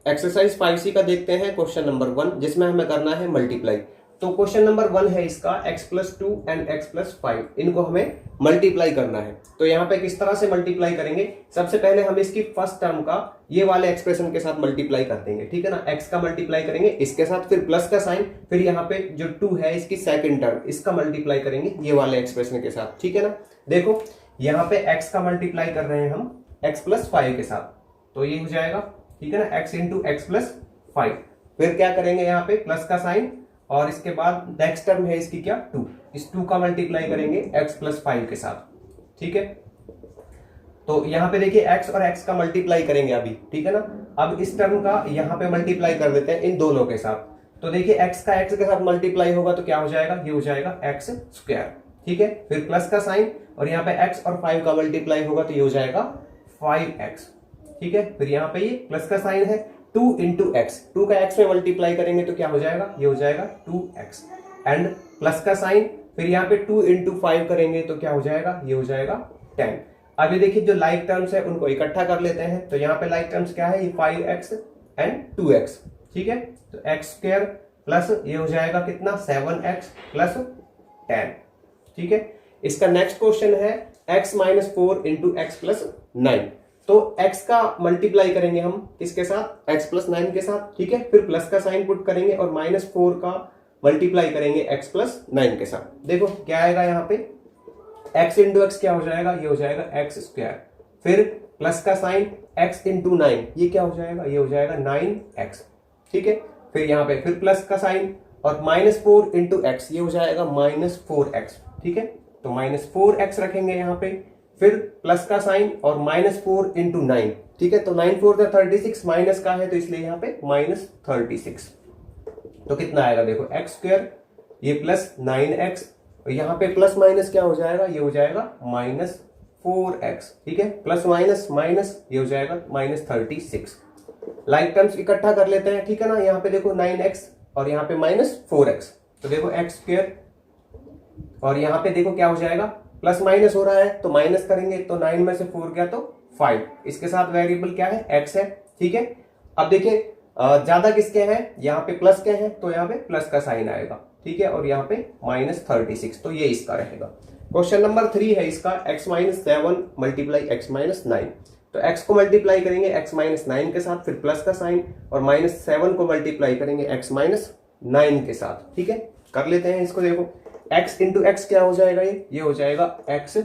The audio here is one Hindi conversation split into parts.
एक्सरसाइज 5C का देखते हैं क्वेश्चन नंबर 1, जिसमें हमें करना है मल्टीप्लाई। तो क्वेश्चन नंबर 1 है इसका x+2 एंड x+5, इनको हमें मल्टीप्लाई करना है। तो यहाँ पे किस तरह से मल्टीप्लाई करेंगे, सबसे पहले हम इसकी फर्स्ट टर्म का ये वाले एक्सप्रेशन के साथ मल्टीप्लाई कर देंगे, ठीक है ना। x का मल्टीप्लाई करेंगे इसके साथ, फिर प्लस का साइन, फिर यहाँ पे जो 2 है इसकी सेकंड टर्म, इसका मल्टीप्लाई करेंगे ये वाले एक्सप्रेशन के साथ, ठीक है ना। देखो यहाँ पे x का मल्टीप्लाई कर रहे हैं हम x+5 के साथ, तो ये हो जाएगा, ठीक है ना, x इंटू x+5। फिर क्या करेंगे यहाँ पे प्लस का साइन, और इसके बाद नेक्स्ट टर्म है इसकी क्या 2, इस 2 का मल्टीप्लाई करेंगे x+5 के साथ, ठीक है। तो यहाँ पे देखिए x और x का मल्टीप्लाई करेंगे अभी, ठीक है ना। अब इस टर्म का यहाँ पे मल्टीप्लाई कर देते हैं इन दोनों के साथ। तो देखिए x का x के साथ मल्टीप्लाई होगा तो क्या हो जाएगा, ये हो जाएगा x², ठीक है। फिर प्लस का साइन, और यहाँ पे x और 5 का मल्टीप्लाई होगा तो ये हो जाएगा 5x, ठीक है। फिर यहाँ पे ये प्लस का साइन है, 2 इंटू एक्स, 2 का x में मल्टीप्लाई करेंगे तो क्या हो जाएगा, ये हो जाएगा 2x, एंड प्लस का साइन, फिर यहाँ पे 2 इंटू 5 करेंगे तो क्या हो जाएगा, ये हो जाएगा 10। अभी देखिए जो लाइक टर्म्स है उनको इकट्ठा कर लेते हैं। तो यहाँ पे लाइक टर्म्स क्या है, ये 5x एंड 2x, ठीक है। तो x² प्लस ये हो जाएगा कितना 7x प्लस 10, ठीक है। इसका नेक्स्ट क्वेश्चन है x-4 इंटू x+9। तो x का मल्टीप्लाई करेंगे हम किसके साथ, x+9 के साथ, ठीक है। फिर प्लस का साइन पुट करेंगे और -4 का मल्टीप्लाई करेंगे x+9 के साथ। देखो क्या आएगा यहाँ पे, x इंटू एक्स क्या हो जाएगा, ये हो जाएगा x²। फिर प्लस का साइन x इंटू 9, ये क्या हो जाएगा, ये हो जाएगा 9x, ठीक है। फिर यहाँ पे फिर प्लस का साइन और -4 इंटू एक्स, ये हो जाएगा -4x, ठीक है। तो -4x रखेंगे यहाँ पे, फिर प्लस का साइन और -4 इंटू 9, ठीक है। तो 9 4 36, माइनस का है तो इसलिए यहाँ पे -36। तो कितना आएगा देखो, x², ये प्लस 9x, और यहाँ पे प्लस माइनस क्या हो जाएगा, ये हो जाएगा -4x, ठीक है। प्लस माइनस माइनस, ये हो जाएगा -36। लाइक टर्म्स इकट्ठा कर लेते हैं, ठीक है ना। यहाँ पे देखो 9x और यहाँ पे -4x, तो देखो x², और यहाँ पे देखो क्या हो जाएगा, प्लस माइनस हो रहा है तो माइनस करेंगे, तो 9 में से 4 गया तो 5, इसके साथ वेरिएबल क्या है, x है, ठीक है। अब देखिए ज्यादा किसके हैं, यहाँ पे प्लस के हैं तो यहाँ पे प्लस का साइन आएगा, ठीक है। और यहाँ पे -36, तो ये इसका रहेगा। क्वेश्चन नंबर 3 है इसका x-7 मल्टीप्लाई x-9। तो x को मल्टीप्लाई करेंगे x-9 के साथ, फिर प्लस का साइन, और -7 को मल्टीप्लाई करेंगे x-9 के साथ, ठीक है। कर लेते हैं इसको। देखो x इंटू एक्स क्या हो जाएगा, ये हो जाएगा x²,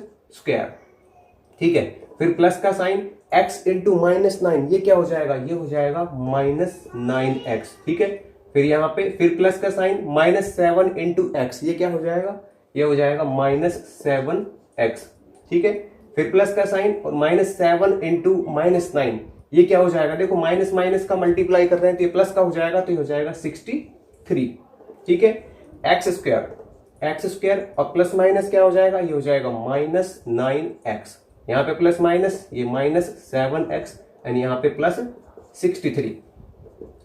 ठीक है। फिर प्लस का साइन x इंटू -9, ये क्या हो जाएगा, ये हो जाएगा -9x, ठीक है। फिर यहाँ पे फिर प्लस का साइन -7 इंटू एक्स, ये क्या हो जाएगा, ये हो जाएगा -7x, ठीक है। फिर प्लस का साइन और -7 इंटू -9, ये क्या हो जाएगा, देखो माइनस माइनस का मल्टीप्लाई कर रहे हैं तो ये प्लस का हो जाएगा, तो ये हो जाएगा 63, ठीक है। x² और प्लस माइनस क्या हो जाएगा, ये हो जाएगा -9x, यहाँ पे प्लस माइनस ये -7x, एंड यहाँ पे प्लस 63।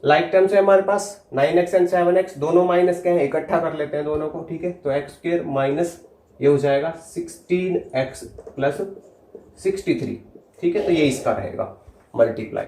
लाइक टर्म्स है हमारे पास 9x एंड 7x, दोनों माइनस के हैं, इकट्ठा कर लेते हैं दोनों को, ठीक है। तो x² माइनस ये हो जाएगा 16x प्लस 63, ठीक है। तो ये इसका रहेगा मल्टीप्लाई।